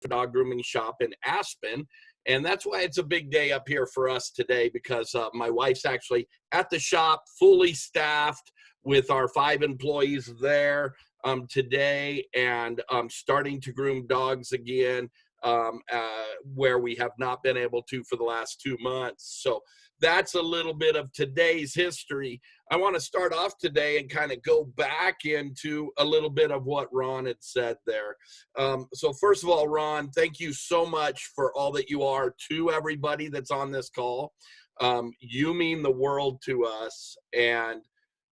dog grooming shop in Aspen. And that's why it's a big day up here for us today, because my wife's actually at the shop, fully staffed with our 5 employees there today, and starting to groom dogs again, where we have not been able to for the last 2 months. So that's a little bit of today's history. I want to start off today and kind of go back into a little bit of what Ron had said there. So first of all, Ron, thank you so much for all that you are to everybody that's on this call. You mean the world to us, and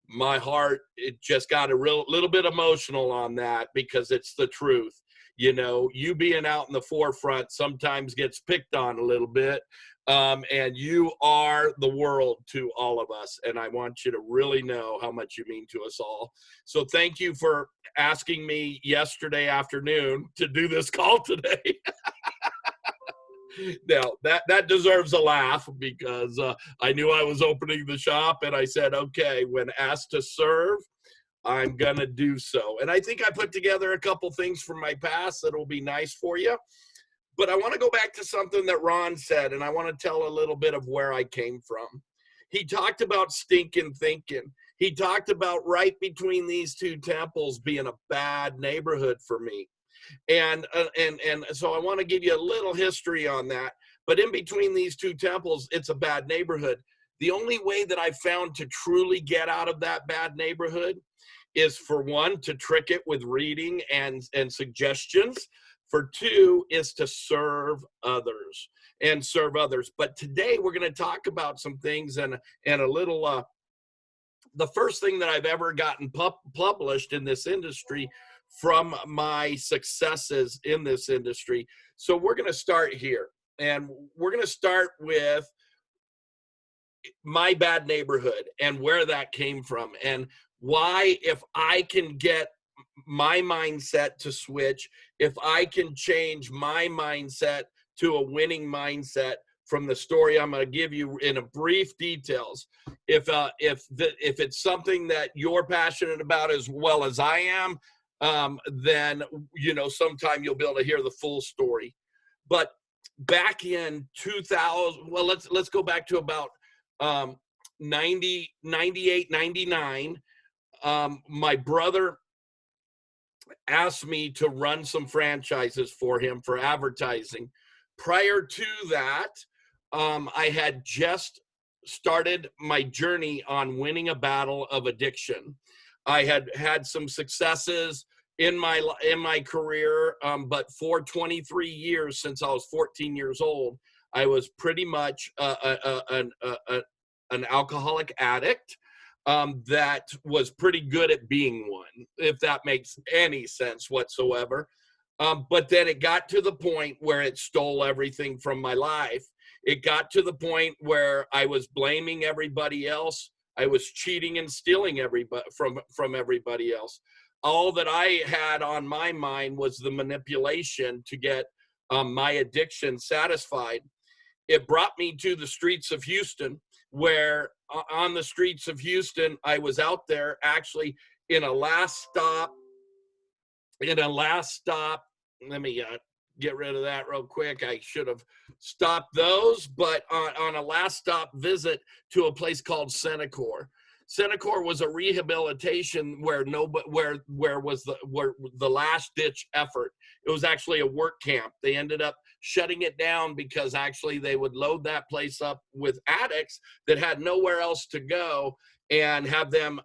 my heart, it just got a little bit emotional on that, because it's the truth. You know, you being out in the forefront sometimes gets picked on a little bit, and you are the world to all of us, and I want you to really know how much you mean to us all. So thank you for asking me yesterday afternoon to do this call today. Now, that deserves a laugh, because I knew I was opening the shop, and I said, okay, when asked to serve, I'm going to do so. And I think I put together a couple things from my past that will be nice for you. But I want to go back to something that Ron said, and I want to tell a little bit of where I came from. He talked about stinking thinking. He talked about right between these 2 temples being a bad neighborhood for me. And so I want to give you a little history on that. But in between these 2 temples, it's a bad neighborhood. The only way that I found to truly get out of that bad neighborhood is, for 1, to trick it with reading and suggestions. For 2 is to serve others and serve others. But today we're going to talk about some things and a little, the first thing that I've ever gotten published in this industry from my successes in this industry. So we're going to start here, and we're going to start with my bad neighborhood and where that came from, and why, if I can get my mindset to switch, if I can change my mindset to a winning mindset from the story I'm going to give you in a brief details, if it's something that you're passionate about as well as I am, then, you know, sometime you'll be able to hear the full story. But back in 2000, well, let's go back to about 98, 99. My brother asked me to run some franchises for him for advertising. Prior to that, I had just started my journey on winning a battle of addiction. I had had some successes in my career, but for 23 years, since I was 14 years old, I was pretty much an alcoholic addict that was pretty good at being one, if that makes any sense whatsoever. But then it got to the point where it stole everything from my life. It got to the point where I was blaming everybody else. I was cheating and stealing from everybody else. All that I had on my mind was the manipulation to get my addiction satisfied. It brought me to the streets of Houston, where on the streets of Houston, I was out there actually in a last stop. Let me get rid of that real quick. I should have stopped those, but on a last stop visit to a place called Senecor. Senecor was a rehabilitation where was the last ditch effort. It was actually a work camp. They ended up shutting it down because actually they would load that place up with addicts that had nowhere else to go and have them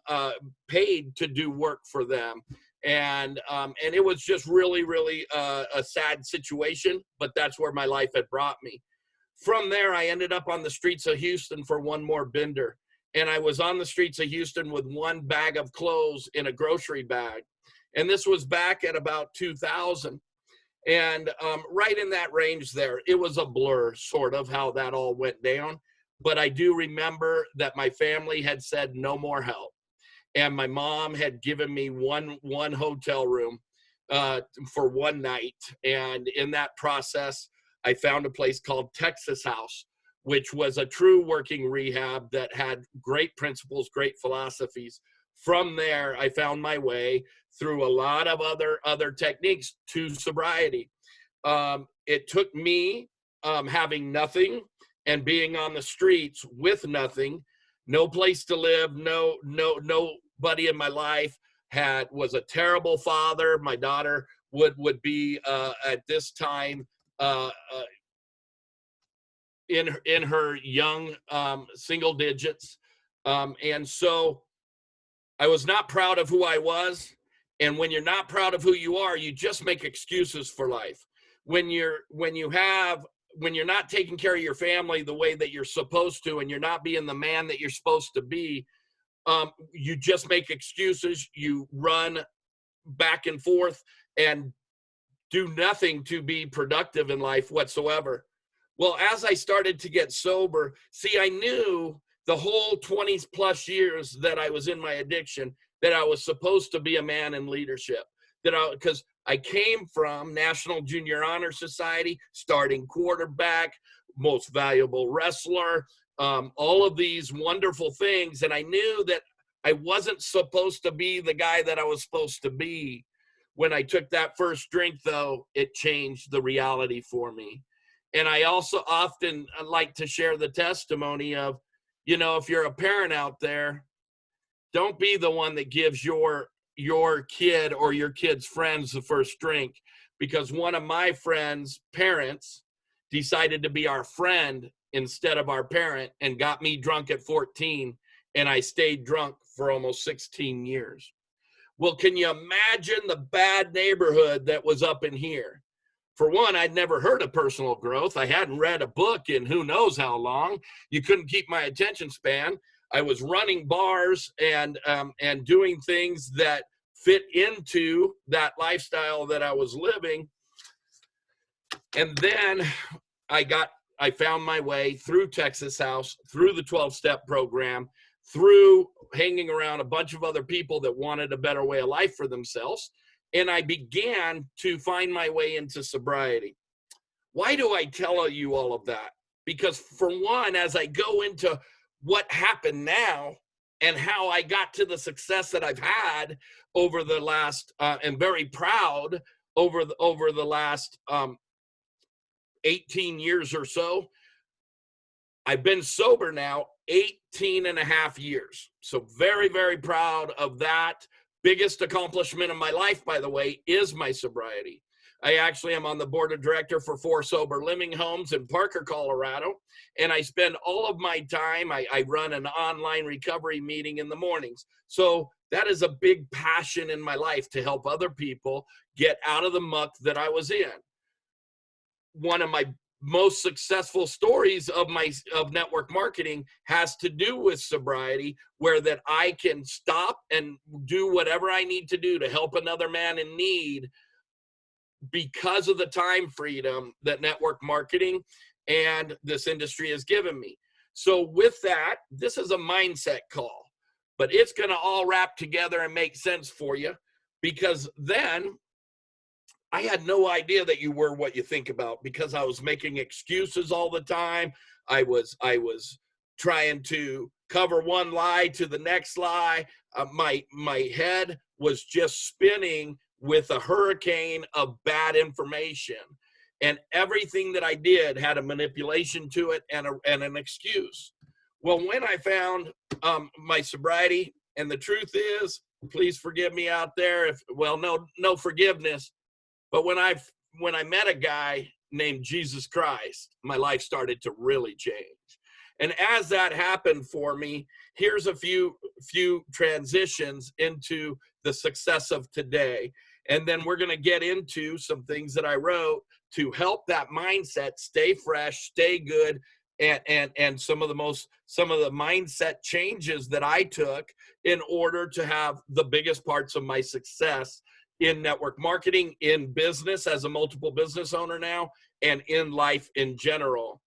paid to do work for them. And it was just really, really a sad situation, but that's where my life had brought me. From there, I ended up on the streets of Houston for one more bender. And I was on the streets of Houston with one bag of clothes in a grocery bag. And this was back at about 2000. And right in that range there, it was a blur, sort of, how that all went down. But I do remember that my family had said no more help. And my mom had given me one hotel room for one night. And in that process, I found a place called Texas House, which was a true working rehab that had great principles, great philosophies. From there, I found my way through a lot of other techniques to sobriety. It took me having nothing and being on the streets with nothing, no place to live, nobody in my life, was a terrible father. My daughter would be at this time in her young single digits, and so I was not proud of who I was. And when you're not proud of who you are, you just make excuses for life. When you're not taking care of your family the way that you're supposed to, and you're not being the man that you're supposed to be, you just make excuses. You run back and forth and do nothing to be productive in life whatsoever. Well, as I started to get sober, see, I knew the whole 20 plus years that I was in my addiction that I was supposed to be a man in leadership. Because I came from National Junior Honor Society, starting quarterback, most valuable wrestler, all of these wonderful things. And I knew that I wasn't supposed to be the guy that I was supposed to be. When I took that first drink, though, it changed the reality for me. And I also often like to share the testimony of, if you're a parent out there, don't be the one that gives your kid or your kid's friends the first drink, because one of my friend's parents decided to be our friend instead of our parent and got me drunk at 14, and I stayed drunk for almost 16 years. Well, can you imagine the bad neighborhood that was up in here? For one, I'd never heard of personal growth. I hadn't read a book in who knows how long. You couldn't keep my attention span. I was running bars and doing things that fit into that lifestyle that I was living. And then I found my way through Texas House, through the 12-step program, through hanging around a bunch of other people that wanted a better way of life for themselves. And I began to find my way into sobriety. Why do I tell you all of that? Because for one, as I go into what happened now and how I got to the success that I've had over the last, and very proud over the last 18 years or so, I've been sober now 18 and a half years. So very, very proud of that. Biggest accomplishment of my life, by the way, is my sobriety. I actually am on the board of directors for 4 sober living homes in Parker, Colorado. And I spend all of my time, I run an online recovery meeting in the mornings. So that is a big passion in my life, to help other people get out of the muck that I was in. One of my most successful stories of network marketing has to do with sobriety, where that I can stop and do whatever I need to do to help another man in need because of the time freedom that network marketing and this industry has given me. So with that, this is a mindset call, but it's going to all wrap together and make sense for you, because then I had no idea that you were what you think about, because I was making excuses all the time. I was trying to cover one lie to the next lie. My head was just spinning with a hurricane of bad information, and everything that I did had a manipulation to it and an excuse. Well, when I found my sobriety, and the truth is, please forgive me out there, no forgiveness. But when I met a guy named Jesus Christ, my life started to really change. And as that happened for me, here's a few transitions into the success of today. And then we're going to get into some things that I wrote to help that mindset stay fresh, stay good, and some of the mindset changes that I took in order to have the biggest parts of my success in network marketing, in business as a multiple business owner now, and in life in general.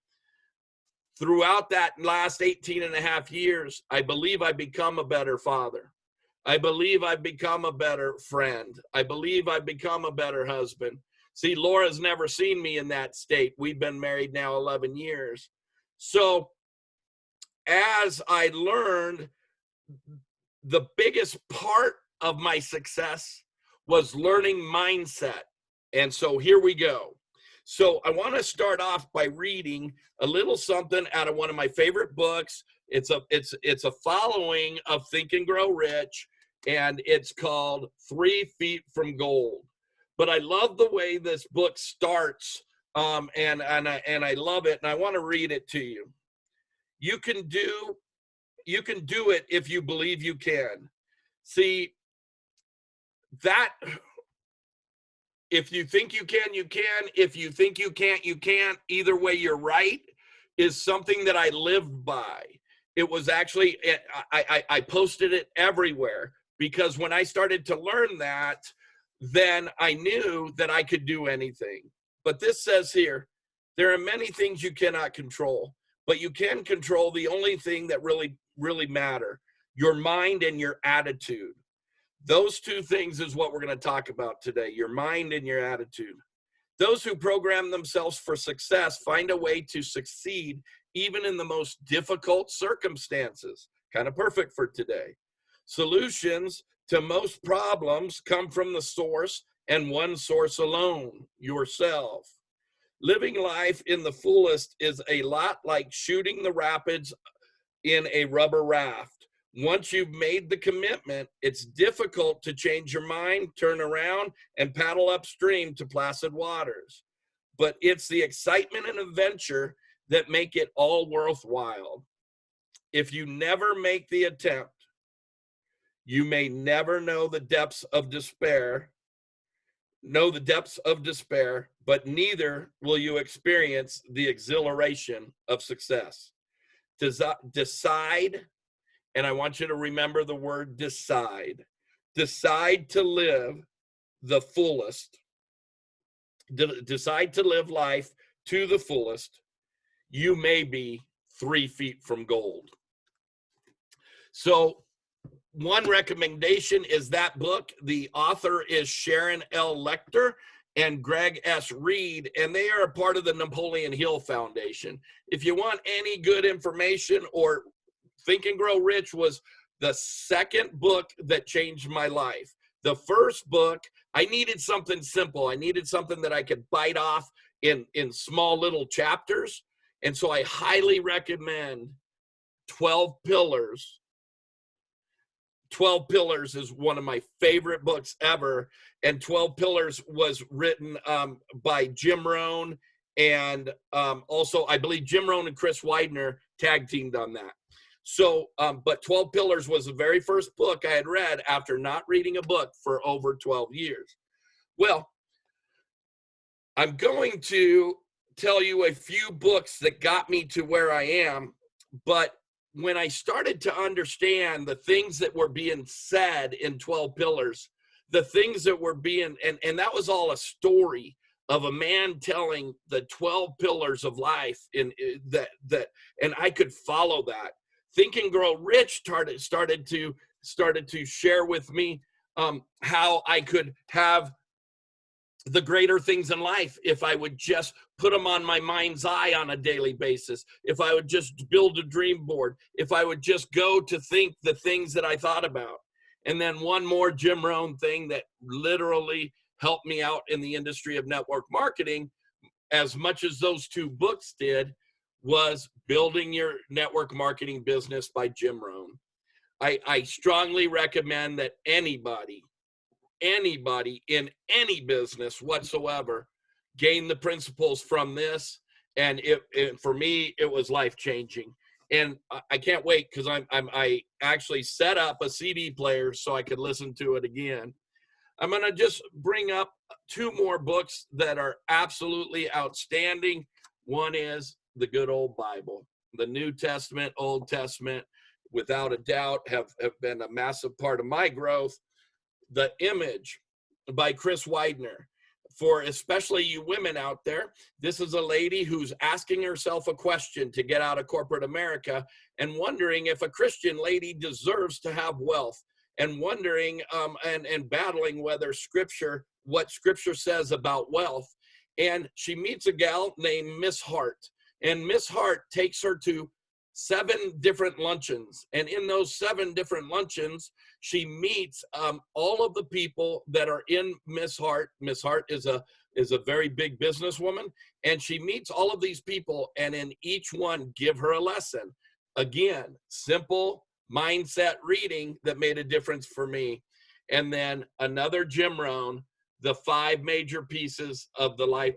Throughout that last 18 and a half years, I believe I've become a better father. I believe I've become a better friend. I believe I've become a better husband. See, Laura's never seen me in that state. We've been married now 11 years. So as I learned, the biggest part of my success was learning mindset. And so here we go. So I want to start off by reading a little something out of one of my favorite books. It's a following of Think and Grow Rich, and it's called 3 Feet from Gold. But I love the way this book starts, and I love it, and I want to read it to you. You can do it if you believe you can. See, that if you think you can, you can. If you think you can't, you can't. Either way, you're right, is something that I lived by. It was actually, I posted it everywhere, because when I started to learn that, then I knew that I could do anything. But this says here, there are many things you cannot control, but you can control the only thing that really matter, your mind and your attitude. Those two things is what we're going to talk about today, your mind and your attitude. Those who program themselves for success find a way to succeed even in the most difficult circumstances. Kind of perfect for today. Solutions to most problems come from the source, and one source alone, yourself. Living life in the fullest is a lot like shooting the rapids in a rubber raft. Once you've made the commitment, it's difficult to change your mind, turn around, and paddle upstream to placid waters. But it's the excitement and adventure that make it all worthwhile. If you never make the attempt, you may never know the depths of despair, but neither will you experience the exhilaration of success. Decide, and I want you to remember the word decide. Decide to live the fullest. Decide to live life to the fullest. You may be 3 feet from gold. So one recommendation is that book. The author is Sharon L. Lecter and Greg S. Reed, and they are a part of the Napoleon Hill Foundation. If you want any good information, or Think and Grow Rich was the second book that changed my life. The first book, I needed something simple. I needed something that I could bite off in small little chapters. And so I highly recommend 12 Pillars. 12 Pillars is one of my favorite books ever. And 12 Pillars was written by Jim Rohn. And also, I believe Jim Rohn and Chris Widener tag teamed on that. So, but 12 Pillars was the very first book I had read after not reading a book for over 12 years. Well, I'm going to tell you a few books that got me to where I am, but when I started to understand the things that were being said in 12 Pillars, the things that were being, and that was all a story of a man telling the 12 pillars of life, and I could follow that. Think and Grow Rich started to share with me how I could have the greater things in life if I would just put them on my mind's eye on a daily basis, if I would just build a dream board, if I would just go to think the things that I thought about. And then one more Jim Rohn thing that literally helped me out in the industry of network marketing, as much as those two books did, was Building Your Network Marketing Business by Jim Rohn. I strongly recommend that anybody in any business whatsoever gain the principles from this. And for me, it was life-changing. And I can't wait, because I actually set up a CD player so I could listen to it again. I'm going to just bring up two more books that are absolutely outstanding. One is the good old Bible. The New Testament, Old Testament, without a doubt, have been a massive part of my growth. The Image by Chris Widener. For especially you women out there, this is a lady who's asking herself a question to get out of corporate America and wondering if a Christian lady deserves to have wealth, and wondering and battling what scripture says about wealth. And she meets a gal named Miss Hart, and Miss Hart takes her to 7 different luncheons. And in those 7 different luncheons, she meets all of the people that are in Miss Hart. Miss Hart is a is a very big businesswoman, and she meets all of these people, and in each one give her a lesson. Again, simple mindset reading that made a difference for me. And then another Jim Rohn, the 5 major pieces of the life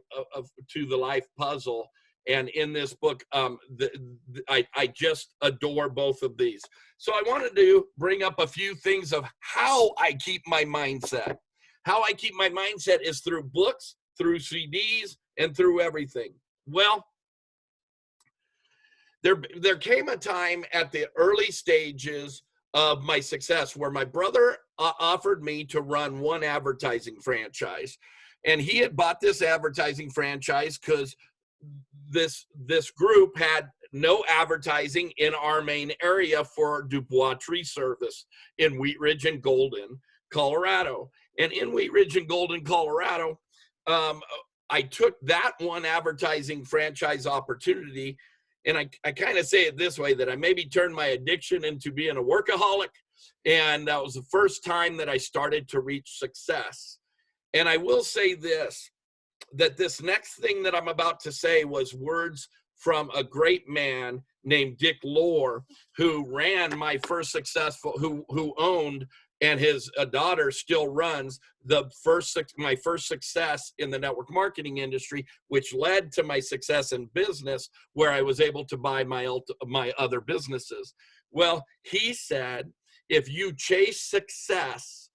to the life puzzle. And in this book, I just adore both of these. So I wanted to bring up a few things of how I keep my mindset. How I keep my mindset is through books, through CDs, and through everything. Well, there came a time at the early stages of my success where my brother offered me to run one advertising franchise. And he had bought this advertising franchise because this group had no advertising in our main area for DuBois tree service in Wheat Ridge and Golden, Colorado. And in Wheat Ridge and Golden, Colorado, I took that one advertising franchise opportunity, and I kind of say it this way, that I maybe turned my addiction into being a workaholic, and that was the first time that I started to reach success. And I will say this, that this next thing that I'm about to say was words from a great man named Dick Lohr, who ran my first successful, who owned, and his daughter still runs my first success in the network marketing industry, which led to my success in business, where I was able to buy my other businesses. Well, he said, if you chase success,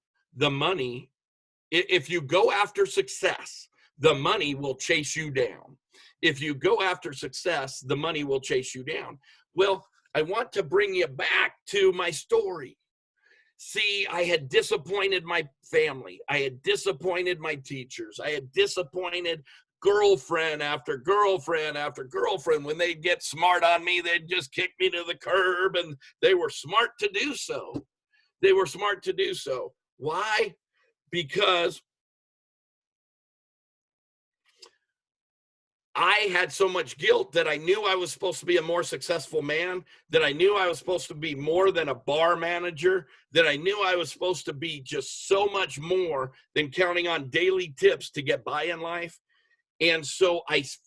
if you go after success, the money will chase you down. If you go after success, the money will chase you down. Well, I want to bring you back to my story. See, I had disappointed my family. I had disappointed my teachers. I had disappointed girlfriend after girlfriend after girlfriend. When they'd get smart on me, they'd just kick me to the curb, and they were smart to do so. They were smart to do so. Why? Because I had so much guilt that I knew I was supposed to be a more successful man, that I knew I was supposed to be more than a bar manager, that I knew I was supposed to be just so much more than counting on daily tips to get by in life. And so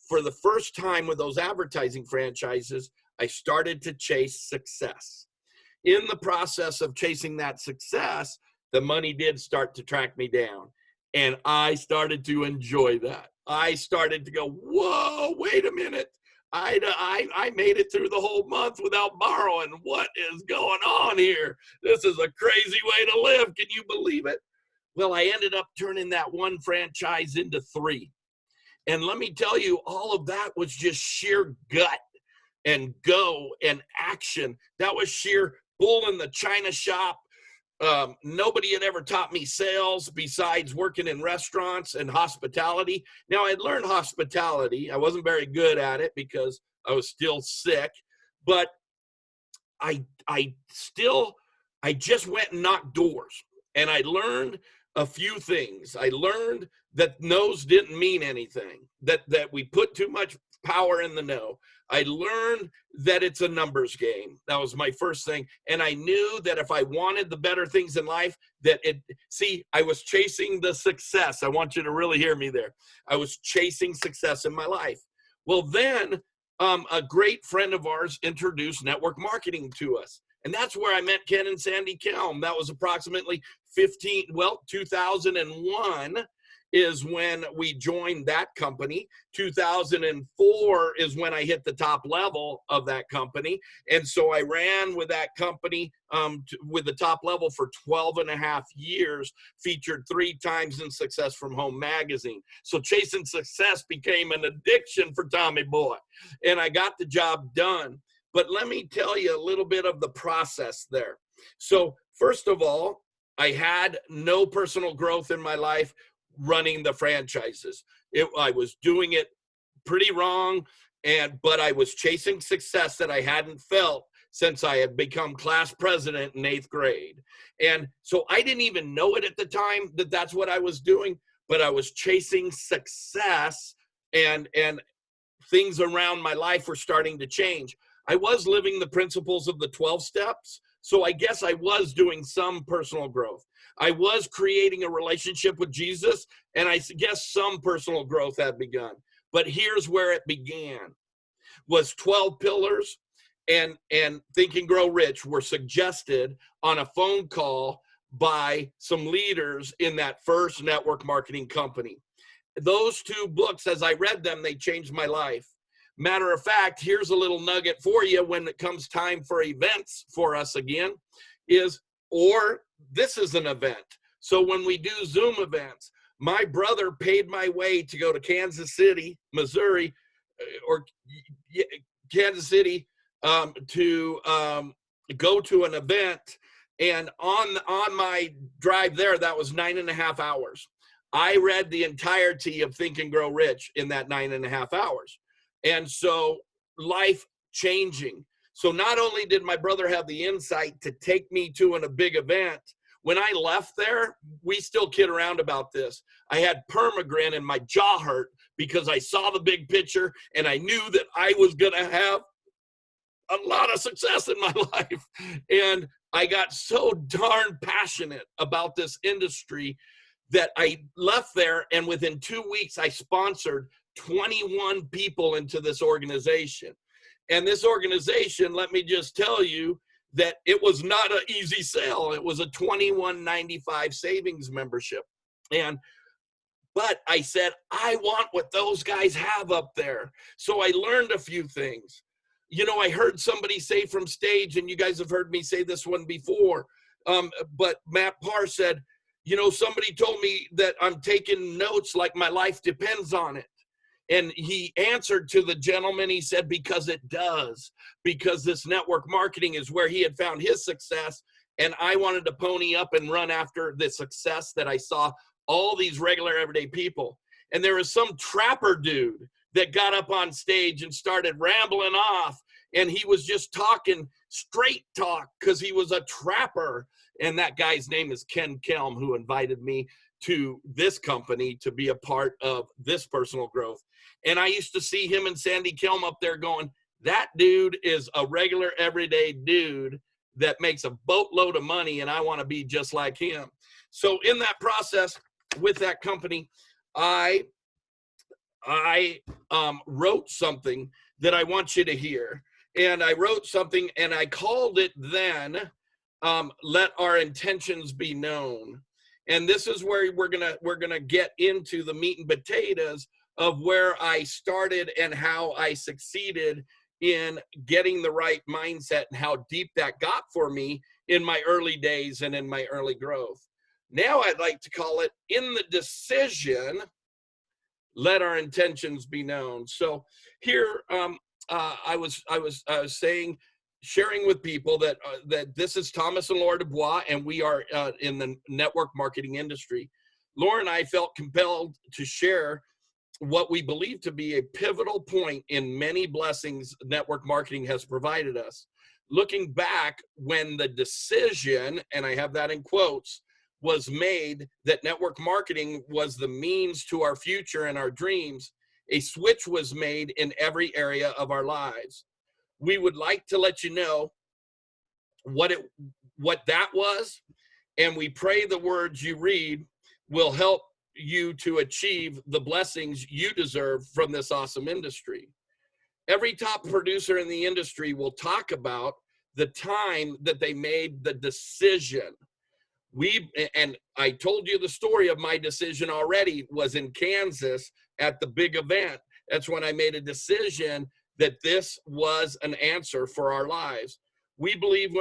for the first time with those advertising franchises, I started to chase success. In the process of chasing that success, the money did start to track me down. And I started to enjoy that. I started to go, whoa, wait a minute. I made it through the whole month without borrowing. What is going on here? This is a crazy way to live. Can you believe it? Well, I ended up turning that one franchise into 3. And let me tell you, all of that was just sheer gut and go and action. That was sheer bull in the china shop. Nobody had ever taught me sales besides working in restaurants and hospitality. Now, I'd learned hospitality. I wasn't very good at it because I was still sick, but I just went and knocked doors, and I learned a few things. I learned that no's didn't mean anything, that we put too much power in the no. I learned that it's a numbers game. That was my first thing. And I knew that if I wanted the better things in life, I was chasing the success. I want you to really hear me there. I was chasing success in my life. Well, then a great friend of ours introduced network marketing to us. And that's where I met Ken and Sandy Kelm. That was approximately 2001 is when we joined that company. 2004 is when I hit the top level of that company. And so I ran with that company with the top level for 12 and a half years, featured 3 times in Success from Home magazine. So chasing success became an addiction for Tommy Boy. And I got the job done. But let me tell you a little bit of the process there. So first of all, I had no personal growth in my life running the franchises. I was doing it pretty wrong, but I was chasing success that I hadn't felt since I had become class president in 8th grade. And so I didn't even know it at the time that that's what I was doing, but I was chasing success, and things around my life were starting to change. I was living the principles of the 12 steps. So I guess I was doing some personal growth. I was creating a relationship with Jesus, and I guess some personal growth had begun. But here's where it began, was 12 pillars and Think and Grow Rich were suggested on a phone call by some leaders in that first network marketing company. Those two books, as I read them, they changed my life. Matter of fact, here's a little nugget for you when it comes time for events for us again, or this is an event. So when we do Zoom events, my brother paid my way to go to Kansas City, Missouri, or Kansas City to go to an event. And on my drive there, that was 9.5 hours. I read the entirety of Think and Grow Rich in that 9.5 hours. And so life changing. So not only did my brother have the insight to take me to a big event, when I left there, we still kid around about this. I had permagrin and my jaw hurt because I saw the big picture and I knew that I was going to have a lot of success in my life. And I got so darn passionate about this industry that I left there, and within 2 weeks, I sponsored 21 people into this organization. And this organization, let me just tell you that it was not an easy sale. It was a $21.95 savings membership. But I said, I want what those guys have up there. So I learned a few things. You know, I heard somebody say from stage, and you guys have heard me say this one before, but Matt Parr said, you know, somebody told me that I'm taking notes like my life depends on it. And he answered to the gentleman, he said, because it does, because this network marketing is where he had found his success. And I wanted to pony up and run after the success that I saw all these regular everyday people. And there was some trapper dude that got up on stage and started rambling off. And he was just talking straight talk because he was a trapper. And that guy's name is Ken Kelm, who invited me to this company to be a part of this personal growth. And I used to see him and Sandy Kelm up there going, that dude is a regular everyday dude that makes a boatload of money, and I want to be just like him. So in that process with that company, I wrote something that I want you to hear. And I wrote something and I called it then, Let Our Intentions Be Known. And this is where we're gonna get into the meat and potatoes of where I started and how I succeeded in getting the right mindset and how deep that got for me in my early days and in my early growth. Now I'd like to call it, in the decision, let our intentions be known. So here I was saying, sharing with people that this is Thomas and Laura DuBois, and we are in the network marketing industry. Laura and I felt compelled to share what we believe to be a pivotal point in many blessings network marketing has provided us. Looking back, when the decision, and I have that in quotes, was made that network marketing was the means to our future and our dreams, a switch was made in every area of our lives. We would like to let you know what that was, and we pray the words you read will help you to achieve the blessings you deserve from this awesome industry. Every top producer in the industry will talk about the time that they made the decision. And I told you the story of my decision already was in Kansas at the big event. That's when I made a decision that this was an answer for our lives. We believe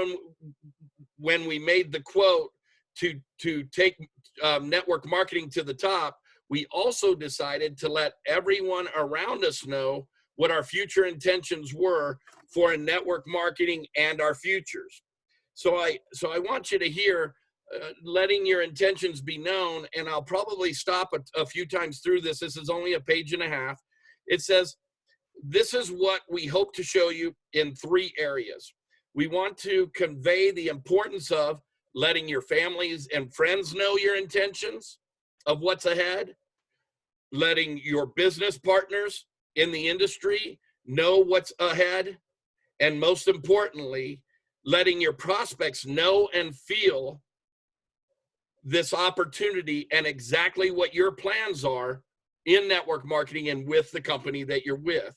when we made the quote to take network marketing to the top, we also decided to let everyone around us know what our future intentions were for network marketing and our futures. So I want you to hear letting your intentions be known, and I'll probably stop a few times through this. This is only a page and a half. It says, this is what we hope to show you in 3 areas. We want to convey the importance of letting your families and friends know your intentions of what's ahead, letting your business partners in the industry know what's ahead, and most importantly, letting your prospects know and feel this opportunity and exactly what your plans are in network marketing and with the company that you're with.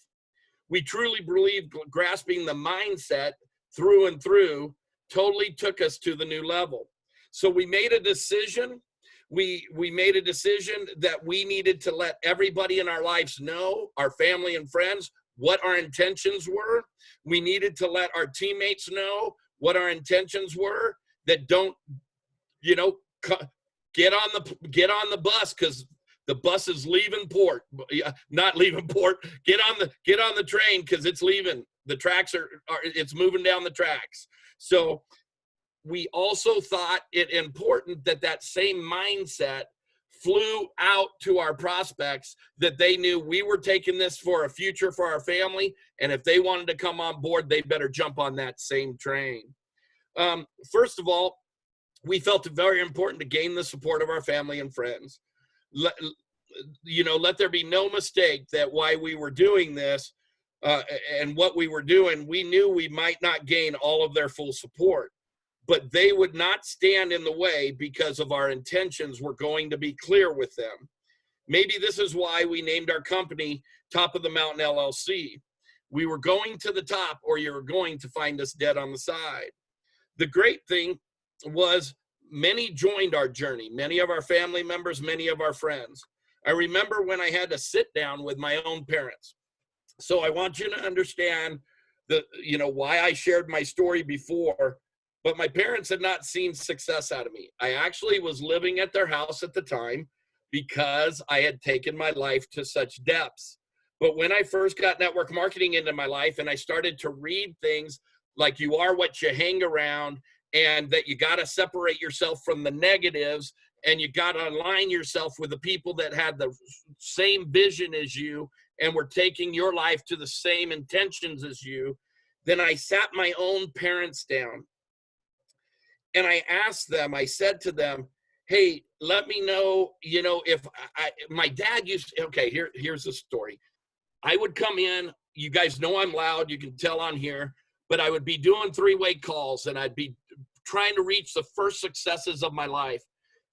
We truly believe grasping the mindset through and through totally took us to the new level. So we made a decision. We made a decision that we needed to let everybody in our lives know, our family and friends, what our intentions were. We needed to let our teammates know what our intentions were, that don't, you know, get on the bus, because the bus is leaving port. Not leaving port. Get on the train, because it's leaving. The tracks it's moving down the tracks. So we also thought it important that same mindset flew out to our prospects, that they knew we were taking this for a future for our family, and if they wanted to come on board, they better jump on that same train. First of all, we felt it very important to gain the support of our family and friends. Let there be no mistake that why we were doing this and what we were doing, we knew we might not gain all of their full support, but they would not stand in the way because of our intentions were going to be clear with them. Maybe this is why we named our company Top of the Mountain LLC. We were going to the top, or you were going to find us dead on the side. The great thing was many joined our journey, many of our family members, many of our friends. I remember when I had to sit down with my own parents. So I want you to understand why I shared my story before, but my parents had not seen success out of me. I actually was living at their house at the time because I had taken my life to such depths. But when I first got network marketing into my life and I started to read things like you are what you hang around, and that you got to separate yourself from the negatives, and you got to align yourself with the people that had the same vision as you and were taking your life to the same intentions as you, then I sat my own parents down and I asked them, I said to them, hey, let me know, if my dad used to, okay, here's the story. I would come in, you guys know I'm loud, you can tell on here, but I would be doing three-way calls and I'd be trying to reach the first successes of my life.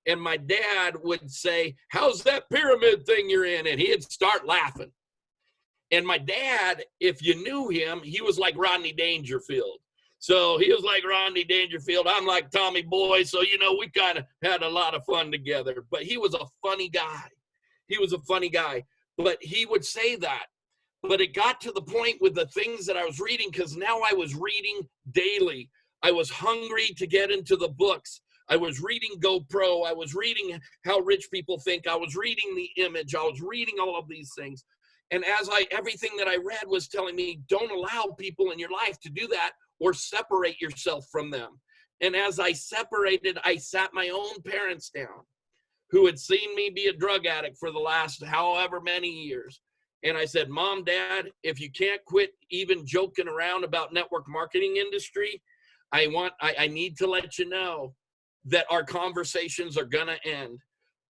And my dad would say, how's that pyramid thing you're in? And he'd start laughing. And my dad, if you knew him, he was like Rodney Dangerfield. So he was like Rodney Dangerfield. I'm like Tommy Boy. So, we kind of had a lot of fun together. But he was a funny guy. But he would say that. But it got to the point with the things that I was reading, because now I was reading daily. I was hungry to get into the books. I was reading GoPro. I was reading How Rich People Think. I was reading The Image. I was reading all of these things. And everything that I read was telling me, don't allow people in your life to do that or separate yourself from them. And as I separated, I sat my own parents down, who had seen me be a drug addict for the last however many years. And I said, Mom, Dad, if you can't quit even joking around about network marketing industry, I need to let you know that our conversations are going to end,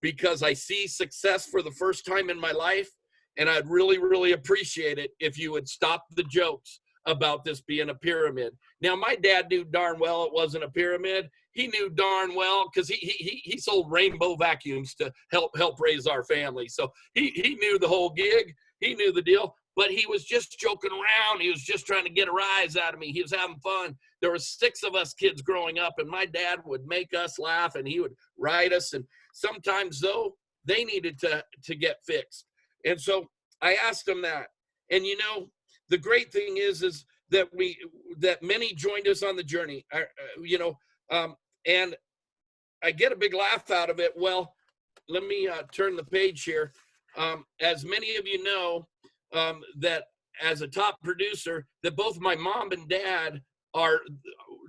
because I see success for the first time in my life. And I'd really, really appreciate it if you would stop the jokes about this being a pyramid. Now, my dad knew darn well it wasn't a pyramid. He knew darn well, because he sold rainbow vacuums to help raise our family. So he knew the whole gig. He knew the deal, but he was just joking around. He was just trying to get a rise out of me. He was having fun. There were 6 of us kids growing up, and my dad would make us laugh, and he would ride us. And sometimes, though, they needed to get fixed. And so I asked him that. And, the great thing is that many joined us on the journey, and I get a big laugh out of it. Well, let me turn the page here. As many of you know, that as a top producer, that both my mom and dad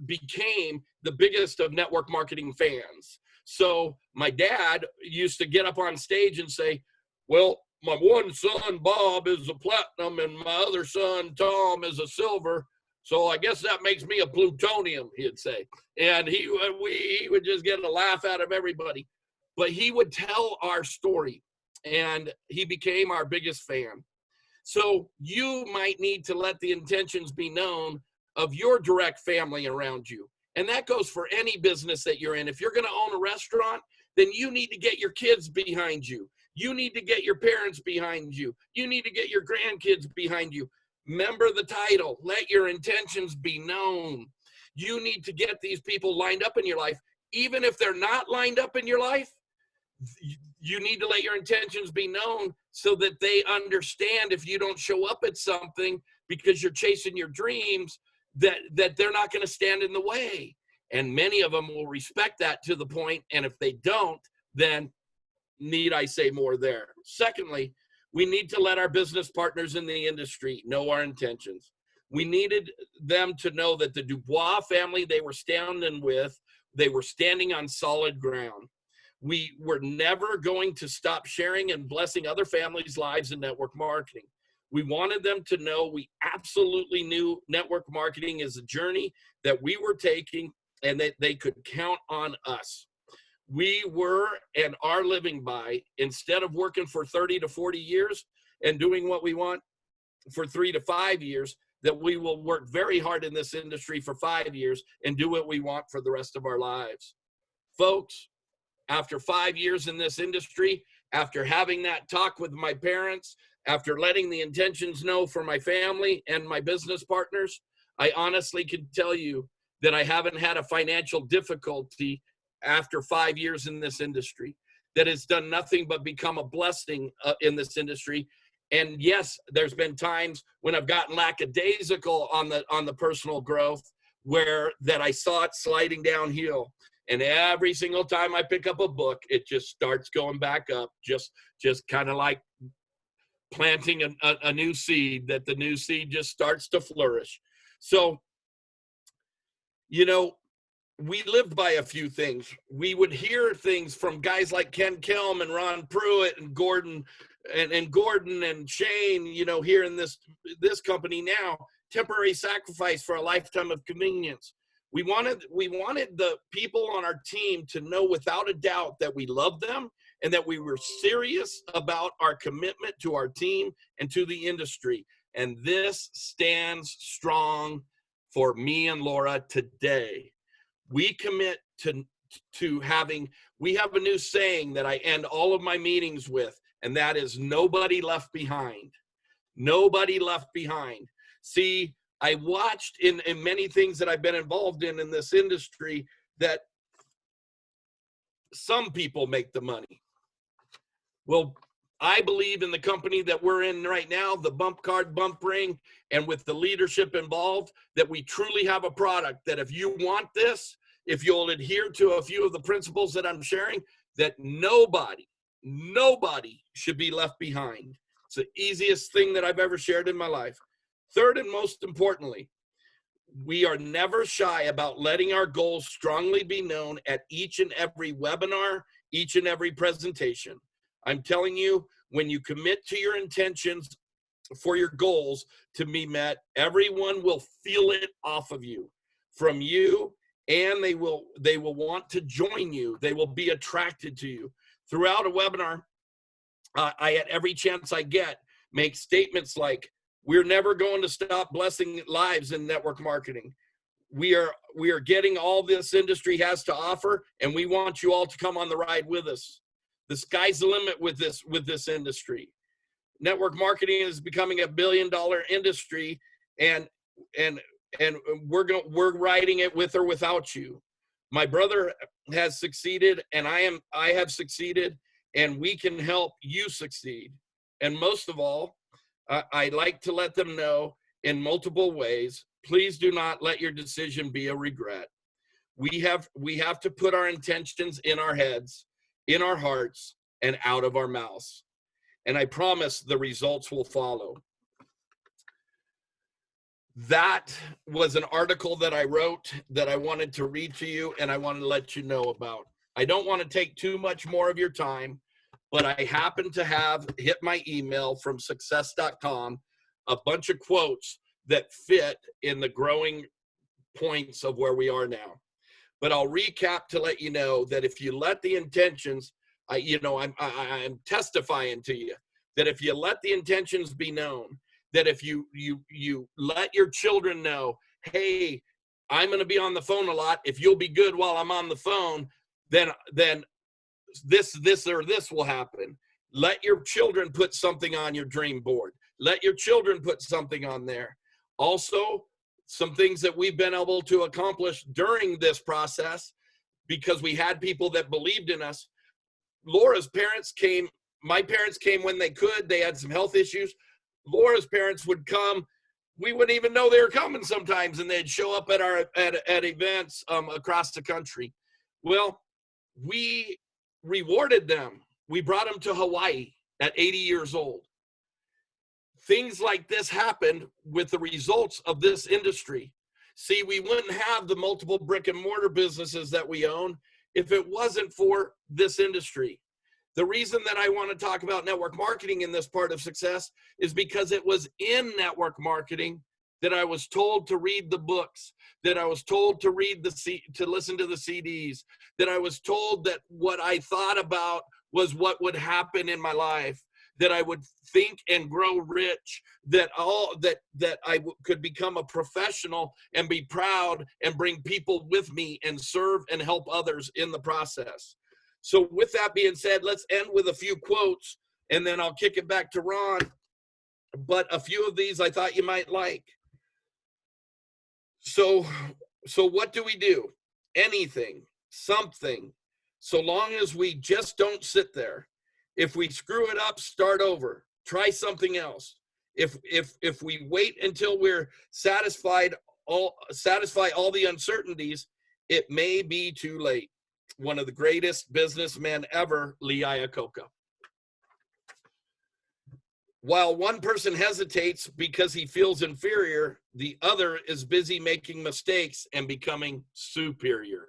became the biggest of network marketing fans. So my dad used to get up on stage and say, well, my one son, Bob, is a platinum, and my other son, Tom, is a silver. So I guess that makes me a plutonium, he'd say. And he would just get a laugh out of everybody. But he would tell our story, and he became our biggest fan. So you might need to let the intentions be known of your direct family around you. And that goes for any business that you're in. If you're going to own a restaurant, then you need to get your kids behind you. You need to get your parents behind you. You need to get your grandkids behind you. Remember the title, let your intentions be known. You need to get these people lined up in your life. Even if they're not lined up in your life, you need to let your intentions be known so that they understand if you don't show up at something because you're chasing your dreams, that they're not going to stand in the way. And many of them will respect that to the point, and if they don't, then need I say more there. Secondly, we need to let our business partners in the industry know our intentions. We needed them to know that the DuBois family they were standing with, they were standing on solid ground. We were never going to stop sharing and blessing other families' lives in network marketing. We wanted them to know we absolutely knew network marketing is a journey that we were taking and that they could count on us. We were and are living by, instead of working for 30 to 40 years and doing what we want for 3 to 5 years, that we will work very hard in this industry for 5 years and do what we want for the rest of our lives. Folks, after 5 years in this industry, after having that talk with my parents, after letting the intentions know for my family and my business partners, I honestly can tell you that I haven't had a financial difficulty after 5 years in this industry. That has done nothing but become a blessing in this industry. And yes, there's been times when I've gotten lackadaisical on the personal growth, where that I saw it sliding downhill. And every single time I pick up a book, it just starts going back up, just kind of like planting a new seed, that the new seed just starts to flourish. So, you know, we lived by a few things. We would hear things from guys like Ken Kelm and Ron Pruitt and Gordon and Shane, you know, here in this company now, temporary sacrifice for a lifetime of convenience. We wanted the people on our team to know without a doubt that we loved them and that we were serious about our commitment to our team and to the industry. And this stands strong for me and Laura today. We commit to having, we have a new saying that I end all of my meetings with, and that is nobody left behind. Nobody left behind. See, I watched in many things that I've been involved in this industry that some people make the money. Well, I believe in the company that we're in right now, the Bump Card Bump Ring, and with the leadership involved, that we truly have a product that if you want this, if you'll adhere to a few of the principles that I'm sharing, that nobody should be left behind. It's the easiest thing that I've ever shared in my life. Third, and most importantly, we are never shy about letting our goals strongly be known at each and every webinar, each and every presentation. I'm telling you, when you commit to your intentions for your goals to be met, everyone will feel it off of you, from you, and they will want to join you. They will be attracted to you. Throughout a webinar, I, at every chance I get, make statements like, we're never going to stop blessing lives in network marketing. We are getting all this industry has to offer, and we want you all to come on the ride with us. The sky's the limit with this industry. Network marketing is becoming $1 billion industry, and we're riding it with or without you. My brother has succeeded, and I have succeeded, and we can help you succeed. And most of all, I like to let them know in multiple ways, please do not let your decision be a regret. We have to put our intentions in our heads, in our hearts, and out of our mouths. And I promise the results will follow. That was an article that I wrote that I wanted to read to you, and I wanted to let you know about. I don't want to take too much more of your time, but I happen to have hit my email from success.com, a bunch of quotes that fit in the growing points of where we are now. But I'll recap to let you know that if you let the intentions, I'm testifying to you that if you let the intentions be known, that if you let your children know, hey, I'm going to be on the phone a lot. If you'll be good while I'm on the phone, then this or this will happen. Let your children put something on your dream board. Let your children put something on there. Also, some things that we've been able to accomplish during this process, because we had people that believed in us. Laura's parents came, my parents came when they could. They had some health issues. Laura's parents would come. We wouldn't even know they were coming sometimes, and they'd show up at our at events across the country. Well, we rewarded them. We brought them to Hawaii at 80 years old. Things like this happened with the results of this industry. See, we wouldn't have the multiple brick and mortar businesses that we own if it wasn't for this industry. The reason that I want to talk about network marketing in this part of success is because it was in network marketing that I was told to read the books, that I was told to to listen to the CDs, that I was told that what I thought about was what would happen in my life, that I would think and grow rich, that I could become a professional and be proud and bring people with me and serve and help others in the process. So with that being said, let's end with a few quotes, and then I'll kick it back to Ron. But a few of these I thought you might like. So what do we do? Anything, something, so long as we just don't sit there. If we screw it up, start over. Try something else. If we wait until we're satisfy all the uncertainties, it may be too late. One of the greatest businessmen ever, Lee Iacocca. While one person hesitates because he feels inferior, the other is busy making mistakes and becoming superior.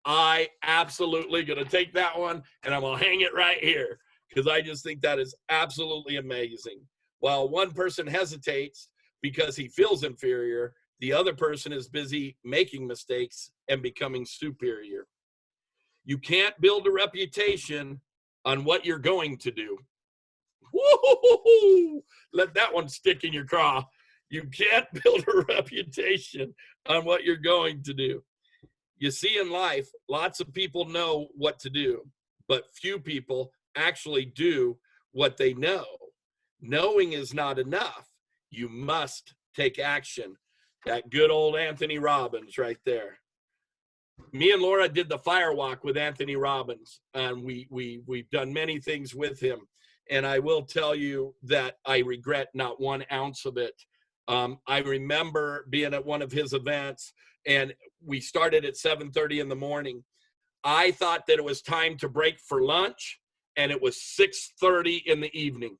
I absolutely going to take that one, and I'm going to hang it right here, because I just think that is absolutely amazing. While one person hesitates because he feels inferior, the other person is busy making mistakes and becoming superior. You can't build a reputation on what you're going to do. Woo-hoo-hoo-hoo. Let that one stick in your craw. You can't build a reputation on what you're going to do. You see, in life, lots of people know what to do, but few people actually do what they know. Knowing is not enough. You must take action. That good old Anthony Robbins right there. Me and Laura did the fire walk with Anthony Robbins, and we've done many things with him. And I will tell you that I regret not 1 ounce of it. I remember being at one of his events, and we started at 7:30 in the morning. I thought that it was time to break for lunch, and it was 6:30 in the evening.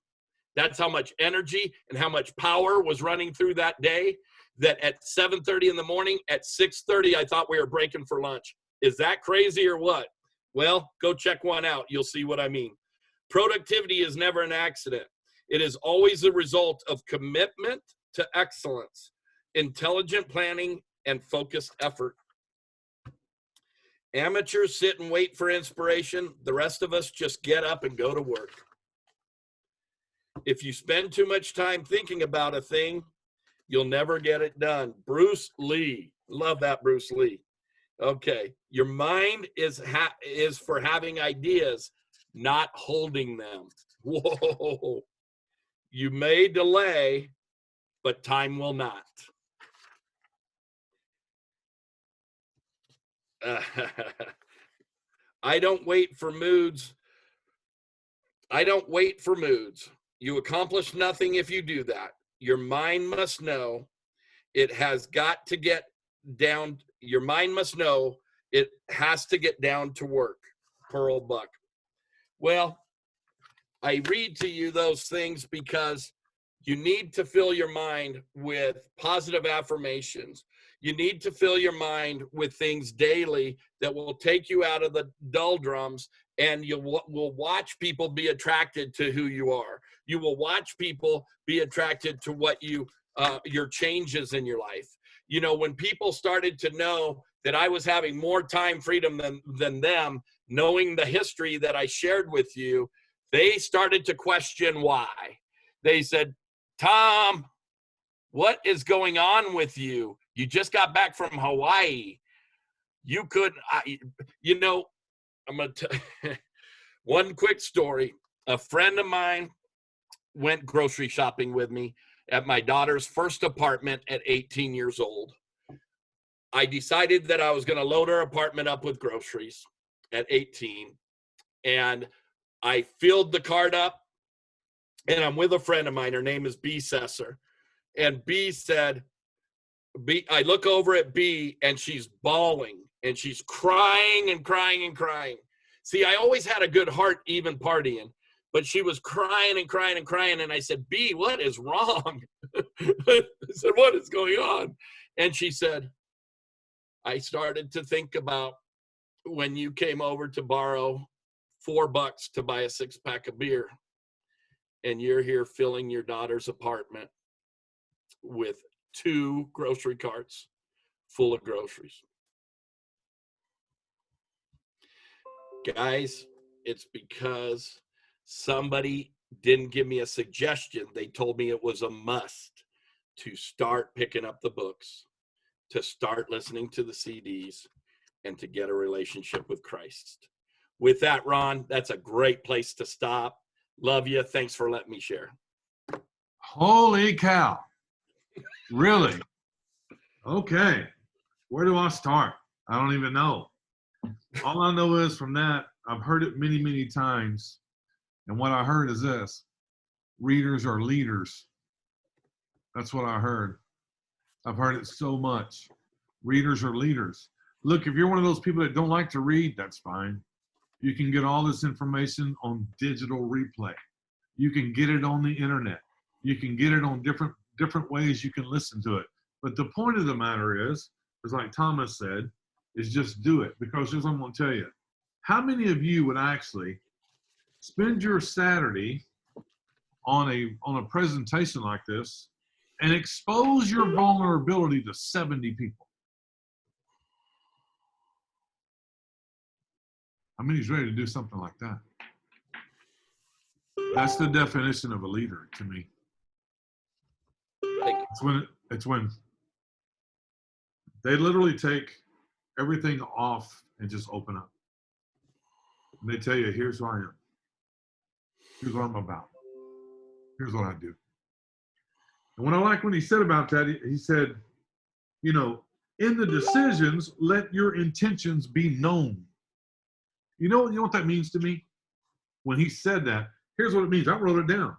That's how much energy and how much power was running through that day, that at 7:30 in the morning, at 6:30, I thought we were breaking for lunch. Is that crazy or what? Well, go check one out. You'll see what I mean. Productivity is never an accident. It is always the result of commitment to excellence, intelligent planning, and focused effort. Amateurs sit and wait for inspiration. The rest of us just get up and go to work. If you spend too much time thinking about a thing, you'll never get it done. Bruce Lee. Love that, Bruce Lee. Okay. Your mind is for having ideas, not holding them. Whoa. You may delay, but time will not. I don't wait for moods. You accomplish nothing if you do that. Your mind must know it has got to get down. Your mind must know it has to get down to work. Pearl Buck. Well, I read to you those things because you need to fill your mind with positive affirmations. You need to fill your mind with things daily that will take you out of the doldrums, and you will watch people be attracted to who you are. You will watch people be attracted to what your changes in your life. You know, when people started to know that I was having more time freedom than them, knowing the history that I shared with you, they started to question why. They said, Tom, What is going on with you? You just got back from Hawaii. You could, you know, I'm going to tell one quick story. A friend of mine went grocery shopping with me at my daughter's first apartment at 18 years old. I decided that I was going to load her apartment up with groceries at 18. And I filled the cart up, and I'm with a friend of mine. Her name is B. Sesser. And B said, I look over at B, and she's bawling, and she's crying and crying and crying. See, I always had a good heart, even partying, but she was crying and crying and crying. And I said, B, what is wrong? I said, what is going on? And she said, I started to think about when you came over to borrow $4 to buy a 6-pack of beer, and you're here filling your daughter's apartment with 2 grocery carts full of groceries. Guys, it's because somebody didn't give me a suggestion. They told me it was a must to start picking up the books, to start listening to the CDs, and to get a relationship with Christ. With that, Ron, that's a great place to stop. Love you. Thanks for letting me share. Holy cow. Really? Okay. Where do I start? I don't even know. All I know is from that, I've heard it many, many times. And what I heard is this: readers are leaders. That's what I heard. I've heard it so much. Readers are leaders. Look, if you're one of those people that don't like to read, that's fine. You can get all this information on digital replay. You can get it on the internet. You can get it on different ways you can listen to it. But the point of the matter is like Thomas said, is just do it. Because here's what I'm going to tell you. How many of you would actually spend your Saturday on a presentation like this and expose your vulnerability to 70 people? How many's ready to do something like that? That's the definition of a leader to me. It's when they literally take everything off and just open up. And they tell you, here's who I am. Here's what I'm about. Here's what I do. And what I like when he said about that, he said, you know, in the decisions, let your intentions be known. You know what that means to me? When he said that, here's what it means. I wrote it down.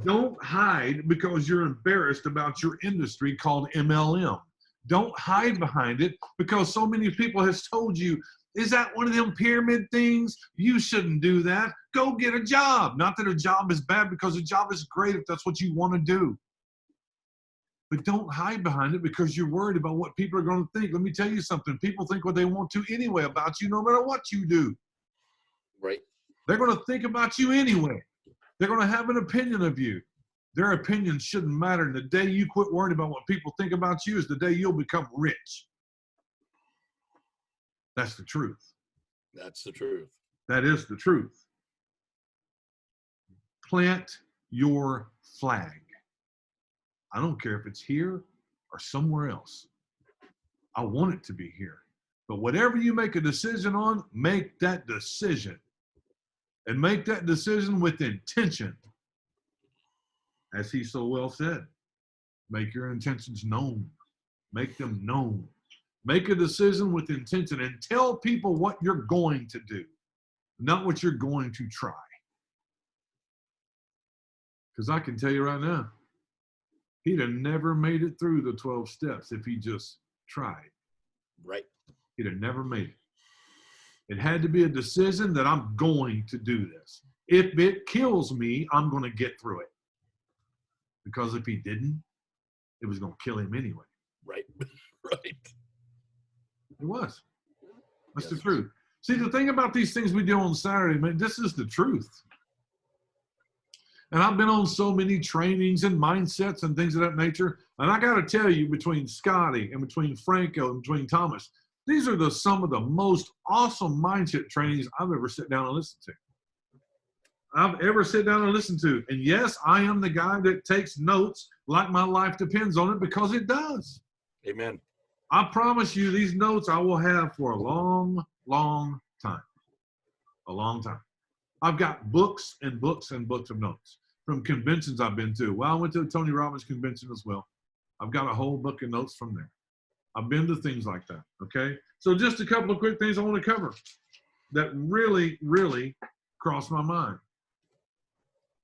Don't hide because you're embarrassed about your industry called MLM. Don't hide behind it because so many people has told you, is that one of them pyramid things? You shouldn't do that. Go get a job. Not that a job is bad, because a job is great if that's what you want to do. But don't hide behind it because you're worried about what people are going to think. Let me tell you something. People think what they want to anyway about you, no matter what you do. Right. They're going to think about you anyway. They're going to have an opinion of you. Their opinion shouldn't matter. And the day you quit worrying about what people think about you is the day you'll become rich. That's the truth. That's the truth. That is the truth. Plant your flag. I don't care if it's here or somewhere else. I want it to be here. But whatever you make a decision on, make that decision. And make that decision with intention. As he so well said, make your intentions known. Make them known. Make a decision with intention and tell people what you're going to do, not what you're going to try. Because I can tell you right now, he'd have never made it through the 12 steps if he just tried. Right. He'd have never made it. It had to be a decision that I'm going to do this. If it kills me, I'm going to get through it. Because if he didn't, it was going to kill him anyway. Right. Right. It was. That's the truth. See, the thing about these things we do on Saturday, man, this is the truth. And I've been on so many trainings and mindsets and things of that nature. And I got to tell you, between Scotty and between Franco and between Thomas, these are some of the most awesome mindset trainings I've ever sat down and listened to. I've ever sit down and listened to. And yes, I am the guy that takes notes like my life depends on it, because it does. Amen. I promise you, these notes I will have for a long, long time. A long time. I've got books and books and books of notes from conventions I've been to. Well, I went to a Tony Robbins convention as well. I've got a whole book of notes from there. I've been to things like that, okay? So just a couple of quick things I want to cover that really, really crossed my mind.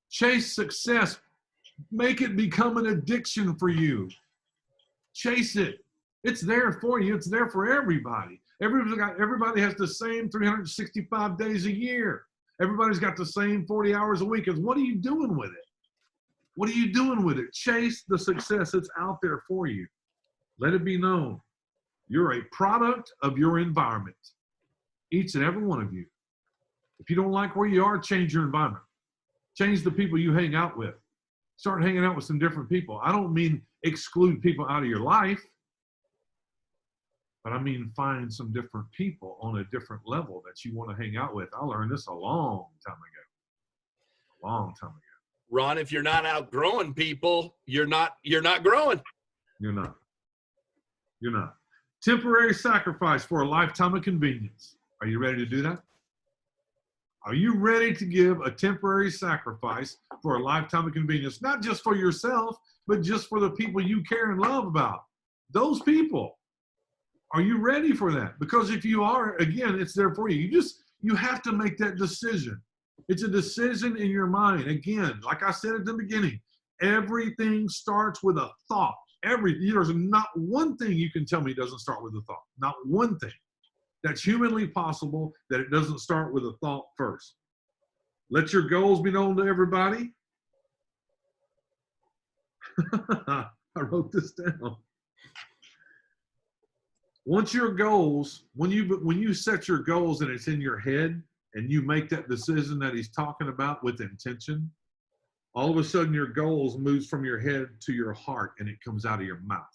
Chase success. Make it become an addiction for you. Chase it. It's there for you. It's there for everybody. Everybody has the same 365 days a year. Everybody's got the same 40 hours a week. What are you doing with it? What are you doing with it? Chase the success that's out there for you. Let it be known. You're a product of your environment. Each and every one of you. If you don't like where you are, change your environment. Change the people you hang out with. Start hanging out with some different people. I don't mean exclude people out of your life, but I mean find some different people on a different level that you want to hang out with. I learned this a long time ago. A long time ago. Ron, if you're not outgrowing people, you're not growing. You're not. You're not. Temporary sacrifice for a lifetime of convenience. Are you ready to do that? Are you ready to give a temporary sacrifice for a lifetime of convenience? Not just for yourself, but just for the people you care and love about. Those people. Are you ready for that? Because if you are, again, it's there for you. You have to make that decision. It's a decision in your mind. Again, like I said at the beginning, everything starts with a thought. There's not one thing you can tell me doesn't start with a thought. Not one thing that's humanly possible that it doesn't start with a thought first. Let your goals be known to everybody. I wrote this down. Once your goals, when you set your goals and it's in your head and you make that decision that he's talking about with intention, all of a sudden your goals moves from your head to your heart and it comes out of your mouth.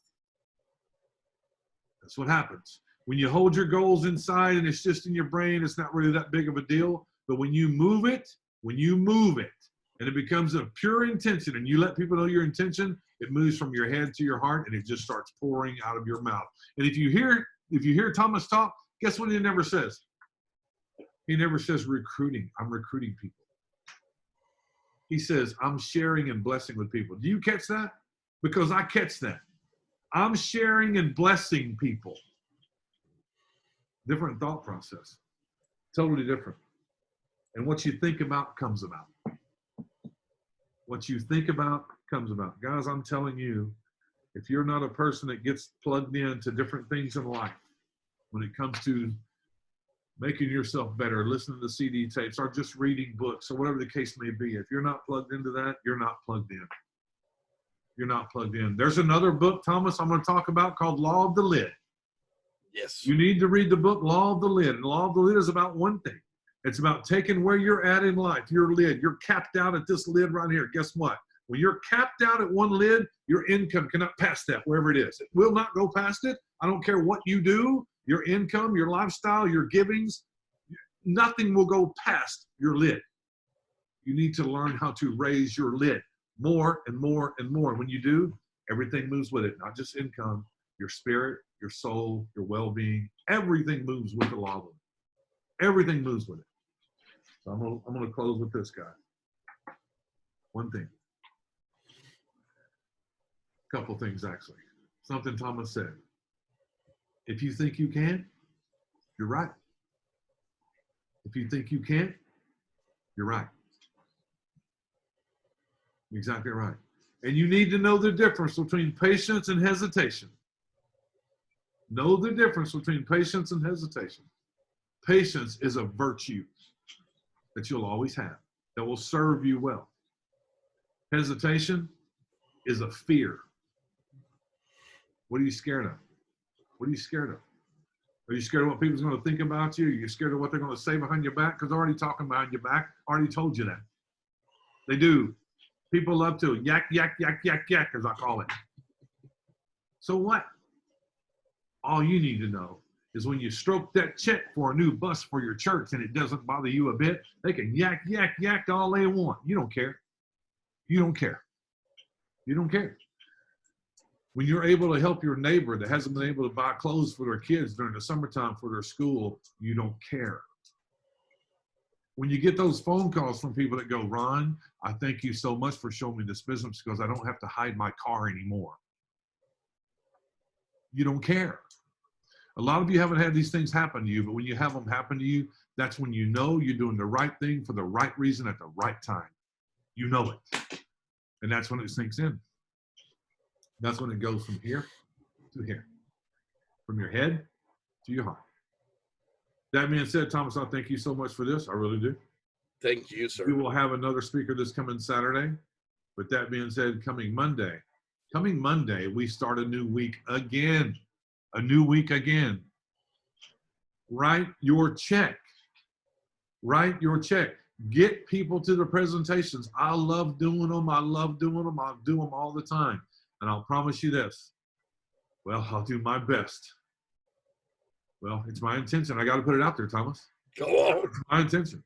That's what happens. When you hold your goals inside and it's just in your brain, it's not really that big of a deal. But when you move it, and it becomes a pure intention and you let people know your intention, it moves from your head to your heart and it just starts pouring out of your mouth. And if you hear Thomas talk, guess what he never says? He never says recruiting. I'm recruiting people. He says, I'm sharing and blessing with people. Do you catch that? Because I catch that. I'm sharing and blessing people. Different thought process. Totally different. And what you think about comes about. What you think about comes about. Guys, I'm telling you, if you're not a person that gets plugged into different things in life, when it comes to making yourself better, listening to CD tapes, or just reading books, or whatever the case may be, if you're not plugged into that, you're not plugged in. You're not plugged in. There's another book, Thomas, I'm going to talk about called Law of the Lid. Yes. You need to read the book Law of the Lid. And Law of the Lid is about one thing. It's about taking where you're at in life, your lid. You're capped out at this lid right here. Guess what? When you're capped out at one lid, your income cannot pass that, wherever it is. It will not go past it. I don't care what you do, your income, your lifestyle, your givings, nothing will go past your lid. You need to learn how to raise your lid more and more and more. When you do, everything moves with it, not just income, your spirit, your soul, your well-being, everything moves with the law of it. Everything moves with it. So I'm going to close with this, guy. One thing. A couple things, actually. Something Thomas said. If you think you can, you're right. If you think you can't, you're right. Exactly right. And you need to know the difference between patience and hesitation. Know the difference between patience and hesitation. Patience is a virtue that you'll always have, that will serve you well. Hesitation is a fear. What are you scared of? What are you scared of? Are you scared of what people's going to think about you? Are you scared of what they're going to say behind your back? Because they're already talking behind your back. I already told you that. They do. People love to yak, yak, yak, yak, yak, as I call it. So what? All you need to know is when you stroke that check for a new bus for your church and it doesn't bother you a bit. They can yak, yak, yak all they want. You don't care. You don't care. You don't care. When you're able to help your neighbor that hasn't been able to buy clothes for their kids during the summertime for their school, you don't care. When you get those phone calls from people that go, Ron, I thank you so much for showing me this business because I don't have to hide my car anymore. You don't care. A lot of you haven't had these things happen to you, but when you have them happen to you, that's when you know you're doing the right thing for the right reason at the right time. You know it. And that's when it sinks in. That's when it goes from here to here, from your head to your heart. That being said, Thomas, I thank you so much for this. I really do. Thank you, sir. We will have another speaker this coming Saturday. But that being said, coming Monday, we start a new week again. A new week again. Write your check. Write your check. Get people to the presentations. I love doing them. I love doing them. I'll do them all the time. And I'll promise you this. Well, I'll do my best. Well, it's my intention. I got to put it out there, Thomas. Go on. It's my intention.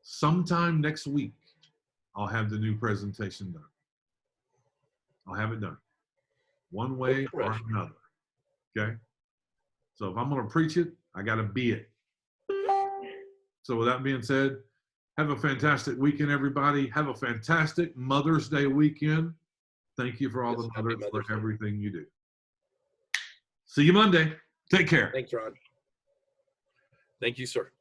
Sometime next week, I'll have the new presentation done. I'll have it done. One way or another. Okay? So if I'm going to preach it, I got to be it. So with that being said, have a fantastic weekend, everybody. Have a fantastic Mother's Day weekend. Thank you for all the mothers for everything you do. See you Monday. Take care. Thanks, Ron. Thank you, sir.